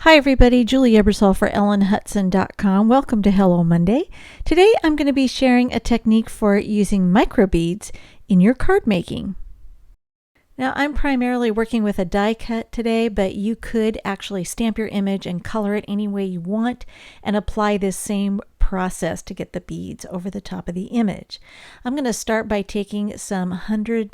Hi everybody, Julie Ebersol for ellenhutson.com. Welcome to Hello Monday. Today I'm going to be sharing a technique for using microbeads in your card making. Now I'm primarily working with a die cut today, but you could actually stamp your image and color it any way you want and apply this same process to get the beads over the top of the image. I'm going to start by taking some 80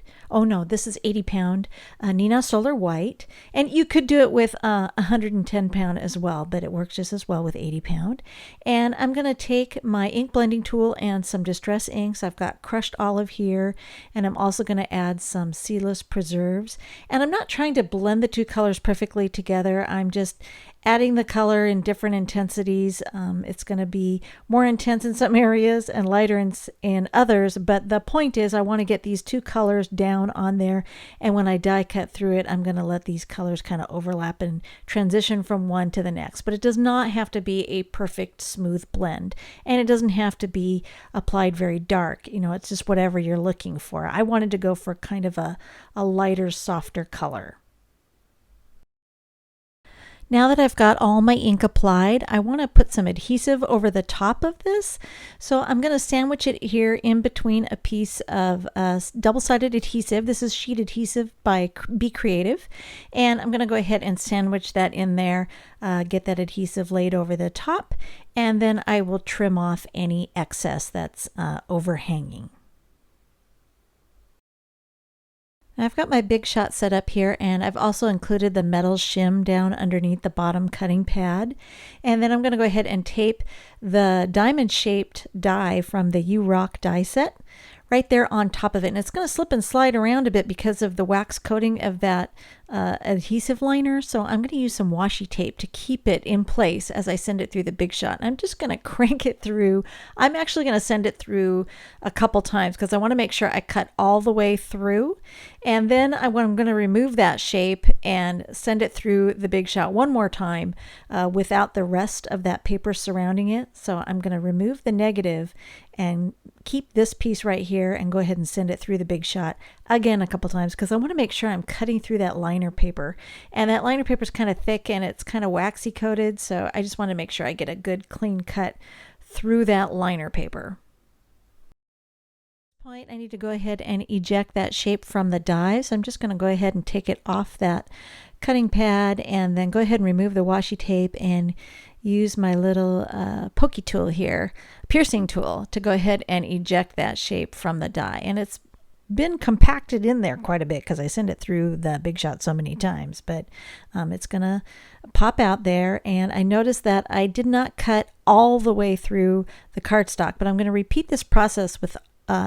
pound Neenah Solar White, and you could do it with 110 pound as well, but it works just as well with 80 pound. And I'm going to take my ink blending tool and some distress inks. I've got crushed olive here, and I'm also going to add some seedless preserves. And I'm not trying to blend the two colors perfectly together. I'm just adding the color in different intensities. It's going to be more intense in some areas and lighter in others, but the point is I want to get these two colors down on there, and when I die cut through it, I'm going to let these colors kind of overlap and transition from one to the next. But it does not have to be a perfect smooth blend, and it doesn't have to be applied very dark. It's just whatever you're looking for. I wanted to go for kind of a lighter, softer color. Now that I've got all my ink applied, I want to put some adhesive over the top of this. So I'm going to sandwich it here in between a piece of double-sided adhesive. This is sheet adhesive by Be Creative. And I'm going to go ahead and sandwich that in there, get that adhesive laid over the top, and then I will trim off any excess that's overhanging. I've got my Big Shot set up here, and I've also included the metal shim down underneath the bottom cutting pad. And then I'm going to go ahead and tape the diamond-shaped die from the U-Rock die set right there on top of it. And it's going to slip and slide around a bit because of the wax coating of that adhesive liner. So I'm going to use some washi tape to keep it in place as I send it through the Big Shot. And I'm just going to crank it through. I'm actually going to send it through a couple times because I want to make sure I cut all the way through. And then I'm going to remove that shape and send it through the Big Shot one more time without the rest of that paper surrounding it. So I'm going to remove the negative and keep this piece right here and go ahead and send it through the Big Shot again a couple times because I want to make sure I'm cutting through that liner paper. And that liner paper is kind of thick and it's kind of waxy coated, so I just want to make sure I get a good clean cut through that liner paper. I need to go ahead and eject that shape from the die, so I'm just going to go ahead and take it off that cutting pad and then go ahead and remove the washi tape and use my little pokey tool here, piercing tool, to go ahead and eject that shape from the die. And it's been compacted in there quite a bit because I send it through the Big Shot so many times, but it's gonna pop out there. And I noticed that I did not cut all the way through the cardstock, but I'm going to repeat this process with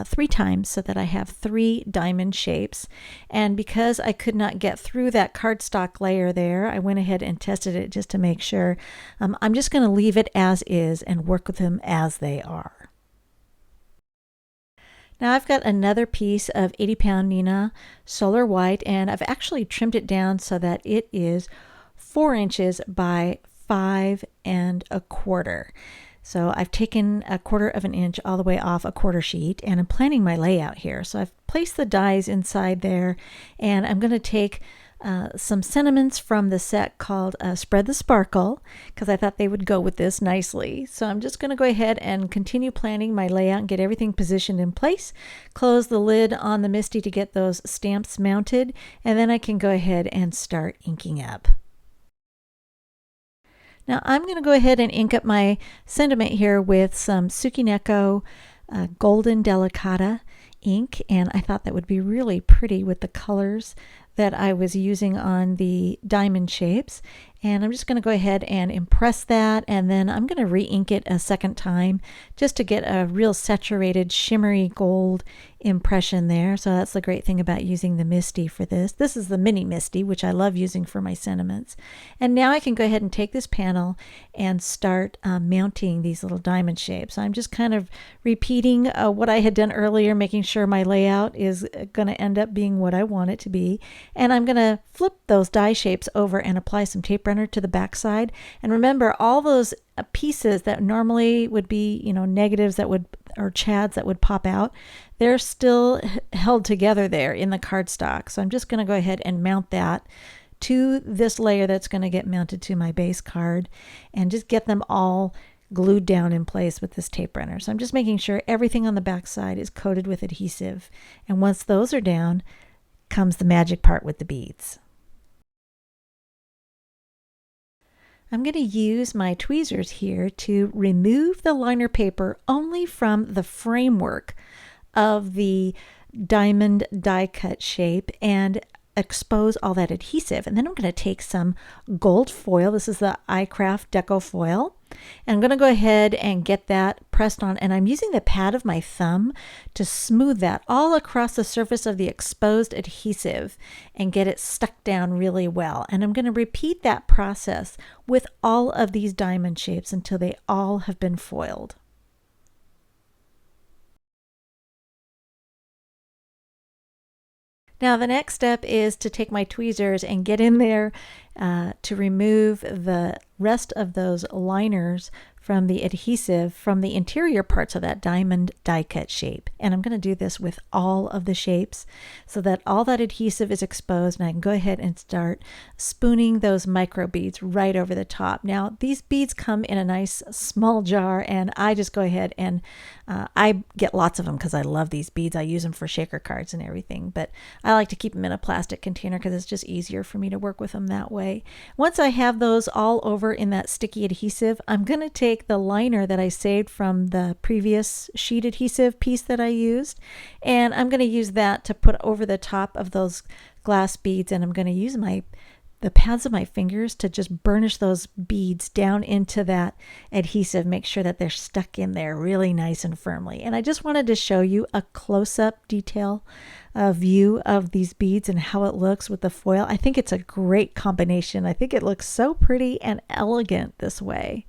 3 times so that I have 3 diamond shapes. And because I could not get through that cardstock layer there, I went ahead and tested it just to make sure. I'm just going to leave it as is and work with them as they are. Now I've got another piece of 80 pound Neenah Solar White, and I've actually trimmed it down so that it is 4 inches by 5 1/4. So I've taken 1/4 of an inch all the way off a quarter sheet, and I'm planning my layout here. So I've placed the dies inside there, and I'm going to take some sentiments from the set called Spread the Sparkle, because I thought they would go with this nicely. So I'm just going to go ahead and continue planning my layout and get everything positioned in place, close the lid on the Misty to get those stamps mounted, and then I can go ahead and start inking up. Now I'm going to go ahead and ink up my sentiment here with some Tsukineko Golden Delicata ink, and I thought that would be really pretty with the colors that I was using on the diamond shapes. And I'm just going to go ahead and impress that, and then I'm going to re-ink it a second time just to get a real saturated shimmery gold impression there. So that's the great thing about using the Misty for this. This is the mini Misty, which I love using for my sentiments. And now I can go ahead and take this panel and start mounting these little diamond shapes. I'm just kind of repeating what I had done earlier, making sure my layout is going to end up being what I want it to be. And I'm going to flip those die shapes over and apply some tape runner to the back side. And remember, all those pieces that normally would be, negatives that would, or chads that would pop out, they're still held together there in the cardstock. So I'm just going to go ahead and mount that to this layer that's going to get mounted to my base card, and just get them all glued down in place with this tape runner. So I'm just making sure everything on the back side is coated with adhesive. And once those are down, comes the magic part with the beads. I'm going to use my tweezers here to remove the liner paper only from the framework of the diamond die cut shape and expose all that adhesive. And then I'm going to take some gold foil. This is the iCraft Deco foil. And I'm going to go ahead and get that pressed on. And I'm using the pad of my thumb to smooth that all across the surface of the exposed adhesive and get it stuck down really well. And I'm going to repeat that process with all of these diamond shapes until they all have been foiled. Now the next step is to take my tweezers and get in there to remove the rest of those liners from the adhesive from the interior parts of that diamond die cut shape. And I'm going to do this with all of the shapes so that all that adhesive is exposed, and I can go ahead and start spooning those micro beads right over the top. Now these beads come in a nice small jar, and I just go ahead and I get lots of them because I love these beads. I use them for shaker cards and everything, but I like to keep them in a plastic container because it's just easier for me to work with them that way. Once I have those all over in that sticky adhesive, I'm going to take the liner that I saved from the previous sheet adhesive piece that I used, and I'm going to use that to put over the top of those glass beads, and I'm going to use the pads of my fingers to just burnish those beads down into that adhesive, make sure that they're stuck in there really nice and firmly. And I just wanted to show you a close-up detail view of these beads and how it looks with the foil. I think it's a great combination. I think it looks so pretty and elegant this way.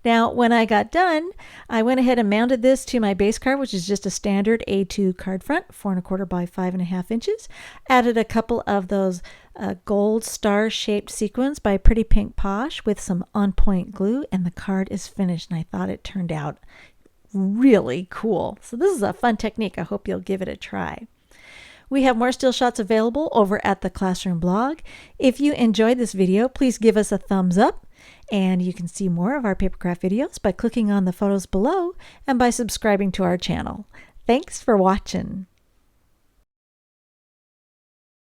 Now, when I got done, I went ahead and mounted this to my base card, which is just a standard A2 card front, 4 1/4 by 5.5 inches. Added a couple of those gold star-shaped sequins by Pretty Pink Posh with some on-point glue, and the card is finished, and I thought it turned out really cool. So this is a fun technique. I hope you'll give it a try. We have more still shots available over at the Classroom blog. If you enjoyed this video, please give us a thumbs up. And you can see more of our papercraft videos by clicking on the photos below and by subscribing to our channel. Thanks for watching.